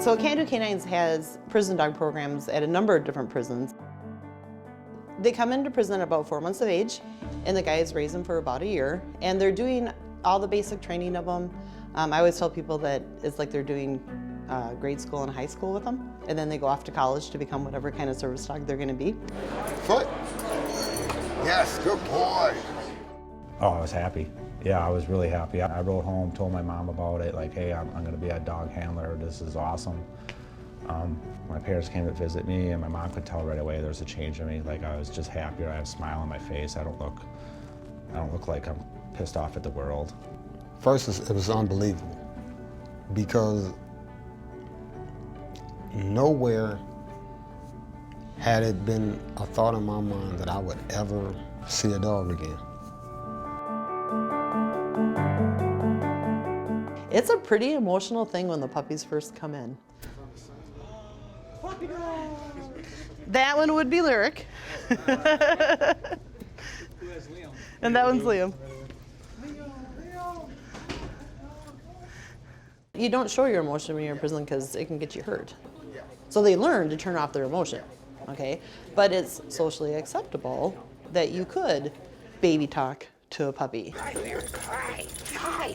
So Can Do Canines has prison dog programs at a number of different prisons. They come into prison at about 4 months of age, and the guys raise them for about a year, and they're doing all the basic training of them. I always tell people that it's like they're doing grade school and high school with them, and then they go off to college to become whatever kind of service dog they're going to be. Foot. Yes, good boy. Oh, I was happy. Yeah, I was really happy. I wrote home, told my mom about it, like, hey, I'm going to be a dog handler. This is awesome. My parents came to visit me, and my mom could tell right away there's a change in me. Like, I was just happier. I have a smile on my face. I don't look like I'm pissed off at the world. First, it was unbelievable because nowhere had it been a thought in my mind that I would ever see a dog again. It's a pretty emotional thing when the puppies first come in. That one would be Lyric. And that one's Liam. You don't show your emotion when you're in prison because it can get you hurt. So they learn to turn off their emotion, okay? But it's socially acceptable that you could baby talk to a puppy. Hi, Lyric. Hi.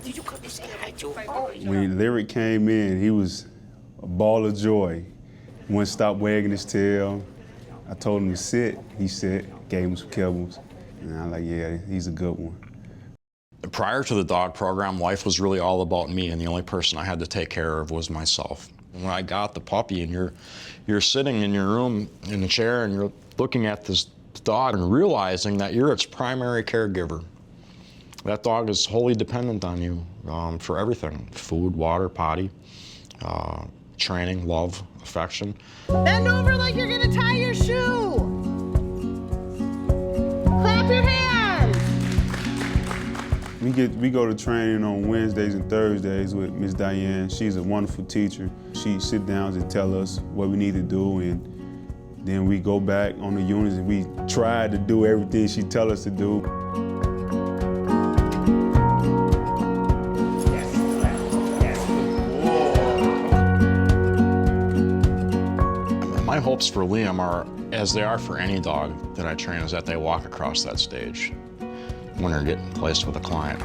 Did you come to say hi to him? When Lyric came in, he was a ball of joy. He wouldn't stop wagging his tail. I told him to sit. He sat, gave him some kibbles. And I'm like, yeah, he's a good one. Prior to the dog program, life was really all about me, and the only person I had to take care of was myself. When I got the puppy and you're sitting in your room in a chair and you're looking at this dog and realizing that you're its primary caregiver. That dog is wholly dependent on you for everything: food, water, potty, training, love, affection. Bend over like you're gonna tie your shoe. Clap your hands. We go to training on Wednesdays and Thursdays with Miss Diane. She's a wonderful teacher. She sits down and tell us what we need to do, and then we go back on the units and we try to do everything she tells us to do. My hopes for Liam are, as they are for any dog that I train, is that they walk across that stage when they're getting placed with a client.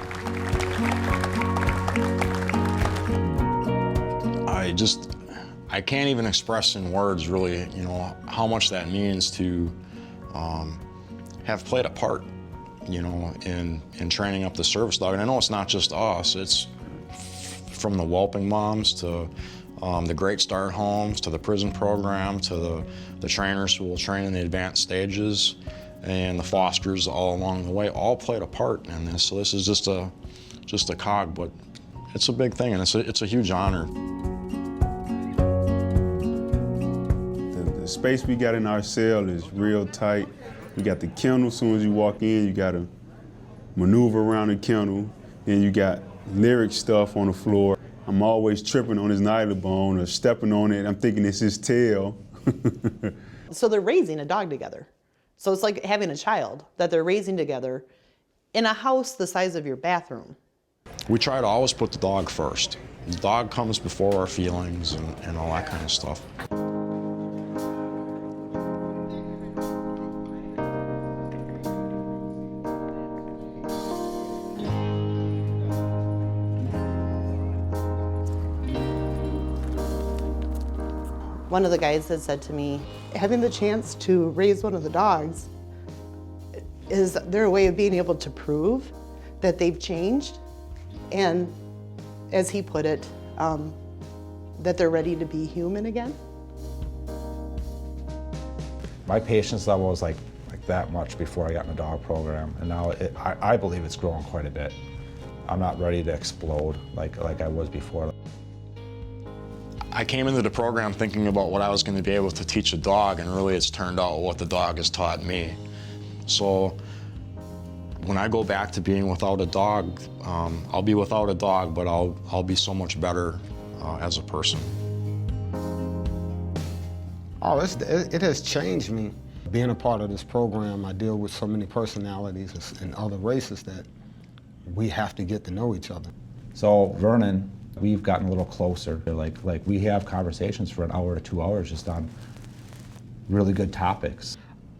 I can't even express in words really, how much that means to have played a part, in training up the service dog. And I know it's not just us, it's from the whelping moms to the Great Start homes, to the prison program, to the trainers who will train in the advanced stages, and the fosters all along the way, all played a part in this. So this is just a cog, but it's a big thing, and it's a huge honor. The space we got in our cell is real tight. We got the kennel. As soon as you walk in, you got to maneuver around the kennel. Then you got Lyric stuff on the floor. I'm always tripping on his nylon or stepping on it. I'm thinking it's his tail. So they're raising a dog together. So it's like having a child that they're raising together in a house the size of your bathroom. We try to always put the dog first. The dog comes before our feelings and all that kind of stuff. One of the guys had said to me, having the chance to raise one of the dogs is their way of being able to prove that they've changed, and as he put it, that they're ready to be human again. My patience level was like that much before I got in the dog program, and now I believe it's grown quite a bit. I'm not ready to explode like I was before. I came into the program thinking about what I was going to be able to teach a dog, and really it's turned out what the dog has taught me. So when I go back to being without a dog, I'll be without a dog, but I'll be so much better as a person. Oh, it has changed me. Being a part of this program, I deal with so many personalities and other races that we have to get to know each other. So Vernon We've gotten a little closer. Like we have conversations for an hour to 2 hours just on really good topics.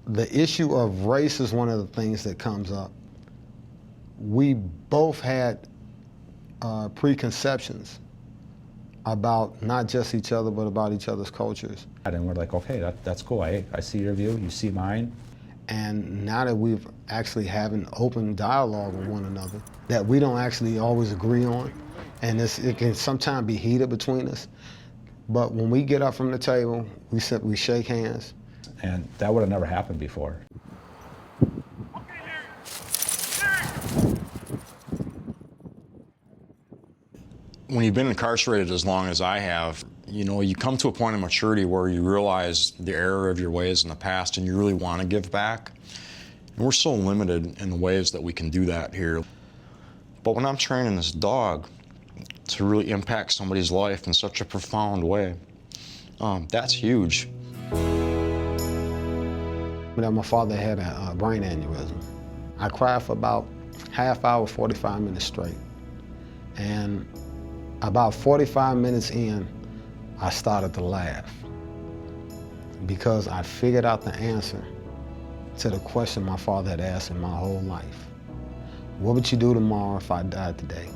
The issue of race is one of the things that comes up. We both had preconceptions about not just each other, but about each other's cultures. And we're like, okay, that's cool. I see your view, you see mine. And now that we've actually having open dialogue with one another that we don't actually always agree on, and it can sometimes be heated between us, but when we get up from the table, we simply shake hands. And that would have never happened before. When you've been incarcerated as long as I have, you come to a point of maturity where you realize the error of your ways in the past and you really want to give back. And we're so limited in the ways that we can do that here. But when I'm training this dog to really impact somebody's life in such a profound way, that's huge. My father had a brain aneurysm. I cried for about half hour, 45 minutes straight. And about 45 minutes in, I started to laugh because I figured out the answer to the question my father had asked me my whole life. What would you do tomorrow if I died today?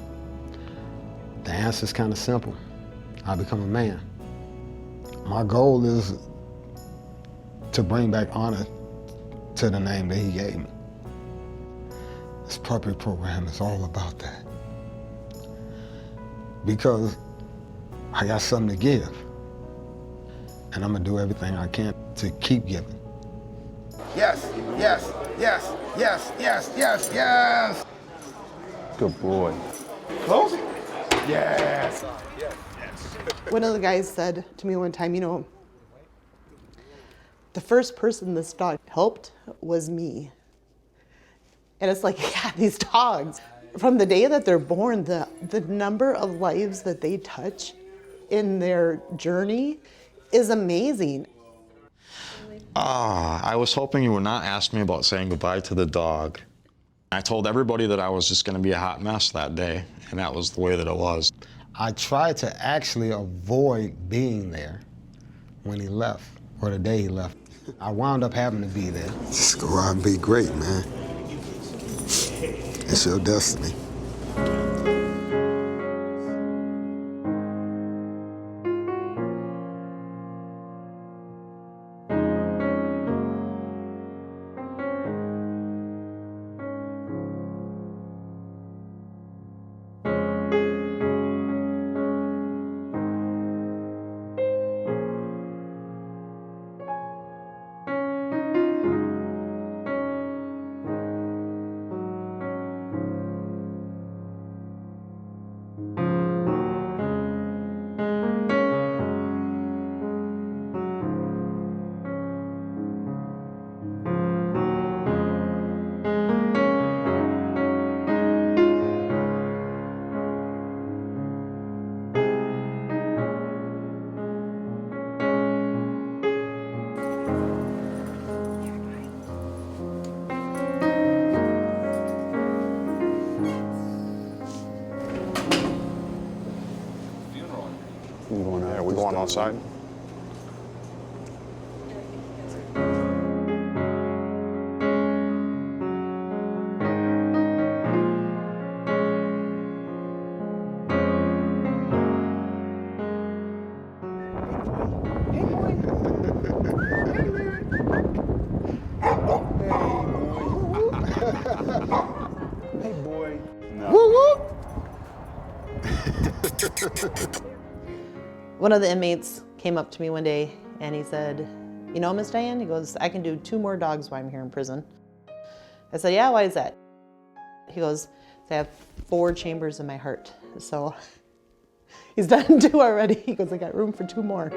The answer is kind of simple. I become a man. My goal is to bring back honor to the name that he gave me. This puppy program is all about that. Because I got something to give. And I'm gonna do everything I can to keep giving. Yes, yes, yes, yes, yes, yes, yes. Good boy. Close it. Yes. One of the guys said to me one time, the first person this dog helped was me. And it's like, yeah, these dogs, from the day that they're born, the number of lives that they touch in their journey is amazing. I was hoping you would not ask me about saying goodbye to the dog. I told everybody that I was just going to be a hot mess that day, and that was the way that it was. I tried to actually avoid being there when he left, or the day he left. I wound up having to be there. Just go out and be great, man. It's your destiny. Yeah, we going outside? Hey, boy. No. Woo woo! One of the inmates came up to me one day and he said, Miss Diane, he goes, I can do 2 more dogs while I'm here in prison. I said, yeah, why is that? He goes, I have 4 chambers in my heart. So he's done 2 already. He goes, I got room for 2 more.